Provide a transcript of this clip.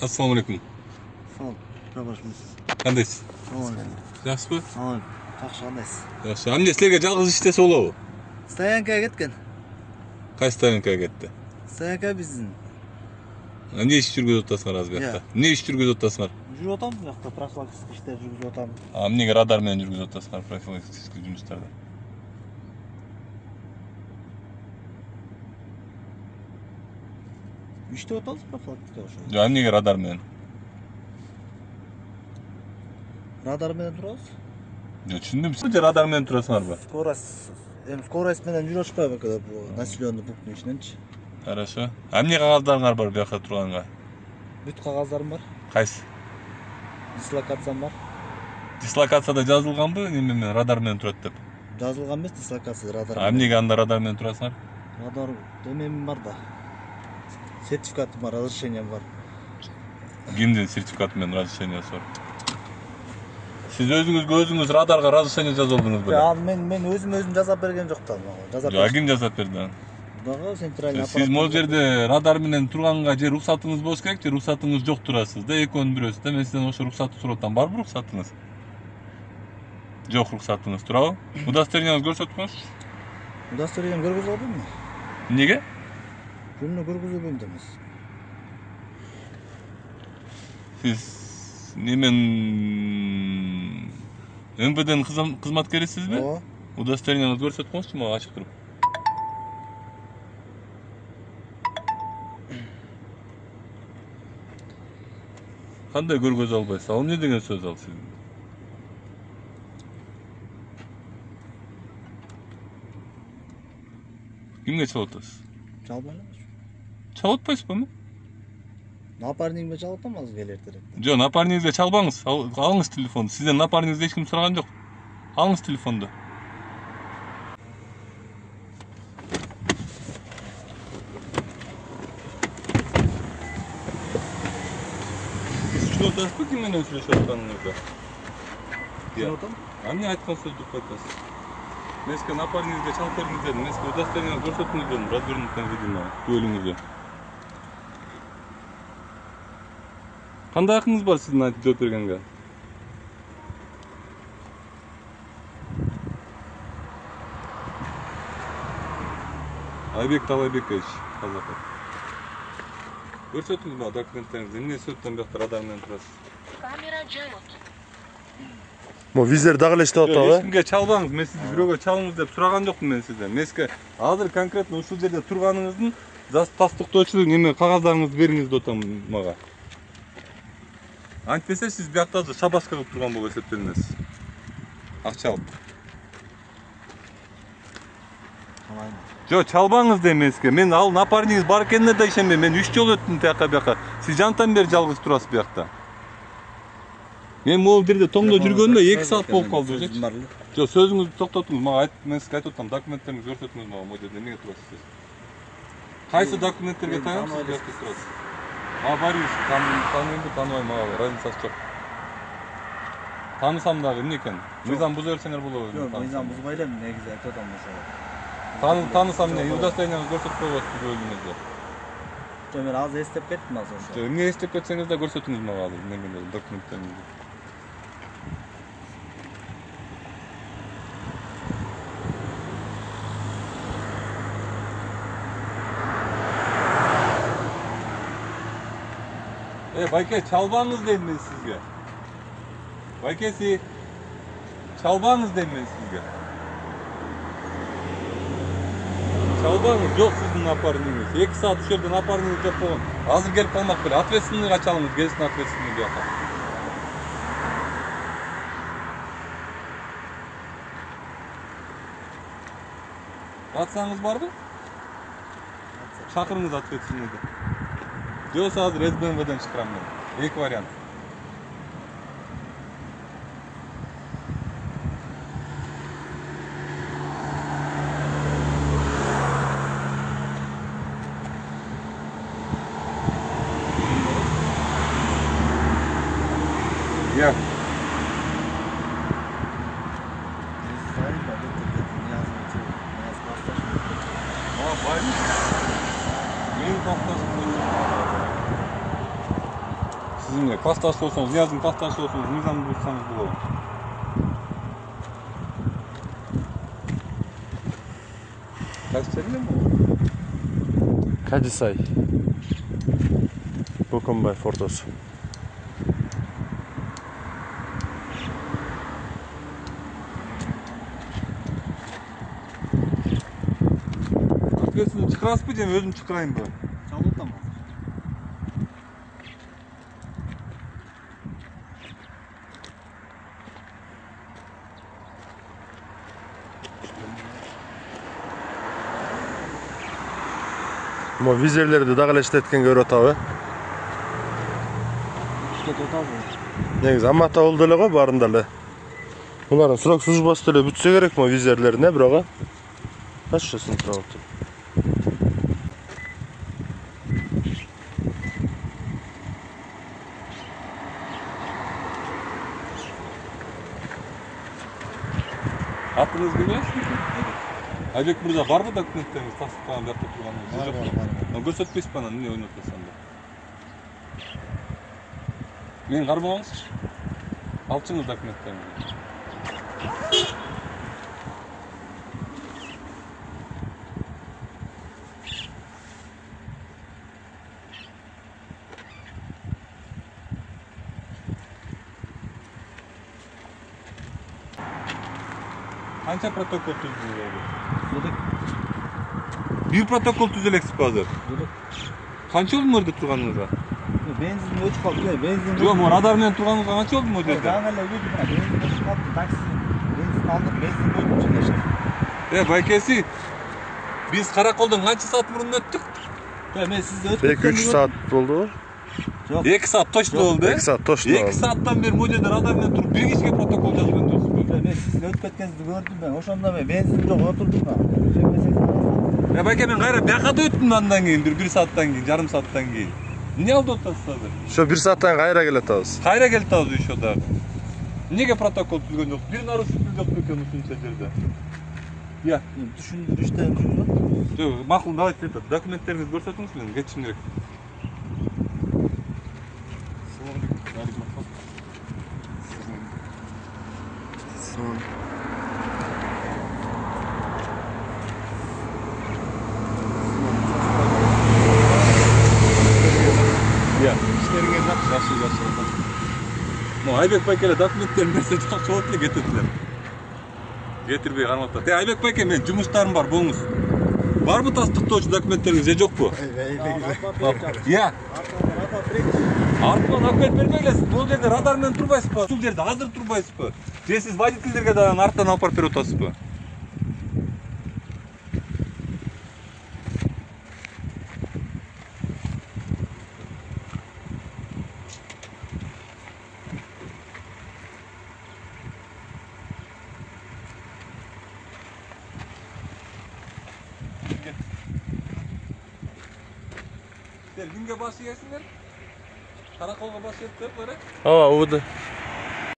Assalomu alaykum. Sağ ol. Başımız. Qandaysiz? Sağ ol. Yaxshimi? Sağ ol. Yaxshi qandaysiz? Yaxshi. Hamda sizlarga jalg'iz ishlasa bo'ladi. Stoyankaga ketgan. Qaysi stoyankaga ketdi? Stoyanka bizning. Ne ish yurgizib o'tasizlar hozir bu yoqda? Ne ish yurgizib o'tasizlar? Yurib o'tam bu yoqda profilaktik ishlar yurgizib o'tam. Nega radar bilan yurgizib o'tasizlar profilaktik жұмыстарда? İşte o'tamiz profilaktika o'sha. Yo'q, nega radar bilan? Radar bilan turamiz. Yo'q, tushundim. Siz radar bilan turasizlarmi? Скорость bilan yura chiqmaydi bu naселенный punktning ishlanchi. Хорошо. Hamma qog'ozlaringiz bor bu yoqda turganga. Bütün qog'ozlarim bor. Qaysi? Dislokatsiyam bor. Dislokatsiyada yozilganmi, nima bilan radar bilan turadi deb? Yozilgan emas, dislokatsiya radar. Nega anda radar bilan turasizlar? Radar demeyim var da. Sertifikatım var, разрешением var. Kimden sertifikat bilan razрешениесі бар? Siz özünüz radarga razрешение жазылдыңыз беле? Ya men özüm жазап берген жоктан. Yo'q, kim жазап берди? Дагы центральный Siz bu жерде радар менен турганга же рухсатыңыз болуш керек, же рухсатыңыз жок турасыз да, экөөнүн бирөөсү да. Мен сизден ошо рухсатты сурап атам. Барбы рухсатыңыз? Жок рухсатыңыз, туурабы? Удостоверениеңизди көрсөткүңүз? Удостоверением көргөзүп алдыммы? Неге? Жөнүнө көргөзүп эмес. Siz немен МВДнын кызматкерисизби? Ооба. Удостоверениеңизди көрсөткүңүзчү мага ачык туруп. Кандай көргөзө албайсыз? Ал эмне деген сөз ал сиздин? Кимге чалып атасыз? Çalmayın mı? Чалып атпайсызбы? Напарнигime çalıtam az gel erterek. Жок, напарнигиңизге чалбаңыз. Алыңыз телефонду. Сизден напарнигиңизди эч ким сураган жок. Алыңыз телефонду. Түшүнүп атасызбы ким менен сүйлөшүп атканыңызды? Çalıtam. Эмне айткан сөздү уктап атасыз? Мен сизге напарнигиңизге чалып бериңиз дедим. Мен сизге удостоверениеңизди көрсөтүңүз дедим. Развернутан видео күбөлүңүздү. Кандай акыңыз бар сиздин айтып жооп бергенге? Айбек Талайбекович, казаков. Көрсөтүңүз мага документтериңизди. Эмне сөттөн бияқта радар менен турасыз? Камера жабык. Мо виздер дагы эле иштеп Эч атабы? кимге чалбаңыз. Мен сизди бирөөгө чалыңыз деп сураган жокмун мен сизден. Мен сизге азыр конкретно ушул жерде турганыңыздын тастыктоочу неме кагаздарыңызды бериңиз деп атам мага. Антпесе сиз биякта шабашка кылып турган болуп эсептелинесиз. Акча алып. Çalayım. Жок, чалбаңыз дейм мен сизге. Мен ал напарнигиңиз бар экенине да ишенбейм. Мен 3 жолу өттүм тияка бияка. Сиз жантан бери жалгыз турасыз биякта. Мен могул жерде тоңдо жүргөнүмө 2 саат болуп калды уже. Жок, сөзүңүздү токтотуңуз. Мага айтып, мен сизге айтып атам, документтериңизди көрсөтүңүз мага. Могу жерде эмнеге турасыз сиз? Кайсы документтерге таянып сиз биякта турасыз? Мага Борис, тааноймбу, тааныбайм, мага разницасы жок. Таанысам дагы эмне экен? Мыйзам буза берсеңер болобу? Yok, mıyzam buzmayla mı? Ne güzel tutam mesela. Таанысам эмне? Удостоверениеңизди көрсөтүп койбойсузбу бөлүңүздө? Ben az estep kettim az olsa. Жок, эмне эстеп кетсеңиз да көрсөтүңүз мага азыр немелерди, документтериңизди. Байке, чалбаңыз дейм мен сизге. Байкеси, чалбаңыз дейм мен сизге. Чалбаңыз жок сиздин напарнигиңиз. 2 саат ушул жерде напарнигиңиз жок болгон. Азыр келип калмак беле. Ответственныйга чалыңыз, келсин ответственный бияка. Рацияңыз барбы? Чакырыңыз ответственныйды. Жок, азыр СБМВден чакырам мен. 2 вариант. Я. Benim kaptan. Sizinle pastası olsanız, yazın pastası olsanız, nizam bulsanız bu olur. Kaç seninle mi o? Kadisay. Bokonbay Fortosu. Arkasını çıkarası mı diyeyim, özüm çıkarayım böyle. Çalı tamam. Ama vizerleri de dağleştirken göre tabi. İşte total bu. Ne güzel ama ta oldular o barındalı. Bunların surak suç bastırıyor bütse gerek mi vizerleri ne bırağa? Kaç şurasını tutalım. Hakkınız biliyor musunuz? Aybek burada var mı dokumentleriniz? Tasdik falan yapıp durmanız? Var. Göstermeyiz bana niye oynatırsan da. Men karmağınız? Alçınız dokumentlerinizi. Kança protokol tüzülüyor? Dedik. Bir protokol tüzülексиz hazır. Dedik. Kança oldu mu orada turganınızga? Benzin ölçüp kalktı ya. Benzin. Yok, o radar menен turganınızga kança oldu mu o жерде? Daha neler ödü bana. Benzin ölçüp kalktı. Taksi. Benzin aldık. Benzin ölçüp çıkıştık. Baykesi, biz karakoldan kança saat burun öttük? Ya ben sizde ötüp. Belki 3 saat oldu. 2 saat toşlu oldu. 2 saat toşlu 2 oldu. saattan beri bu жерде radar menен turup bir kişiге protokol жазып өндүрүп. Ben sizde ötüp etkenizde gördüm ben. Oşanda ben benzin yok oturdum da. Bayke men kayra buyakada öttüm andan keyin, 1 saattan keyin, jarım saattan keyin. Niye oldu otasiz hazır? Şu 1 saatten gayra gelet ağız. Kayra keldi азыр ошо да. Неге протокол түзгөн жок? Бир нарушитель жок экен ушунча жерде. Я, Düşündürüşten düşünüyorum. макул, давайте это, документтериңизди көрсөтүңүз менин, кетишим керек. Я. İşlerine yaxşı yaşayın. Mo Aybek Baykel'e dokumentlerini berсе жакшы болот эле кететилер. Кетирбей кармап. Айбек байке, мен жумуштарым бар, болуңуз. Барбы тастыктоочу документтериңиз же жокпу? Я. Артынан алып келип бербей элесиз. Бул жерде радар менен турбайсызбы? Ушул жерде азыр турбайсызбы? Же сиз водительдерге дагы арттан алып барып берип атасызбы? Kimge başı yesinler? Karakolga başı yetip böyle. Aa, o da.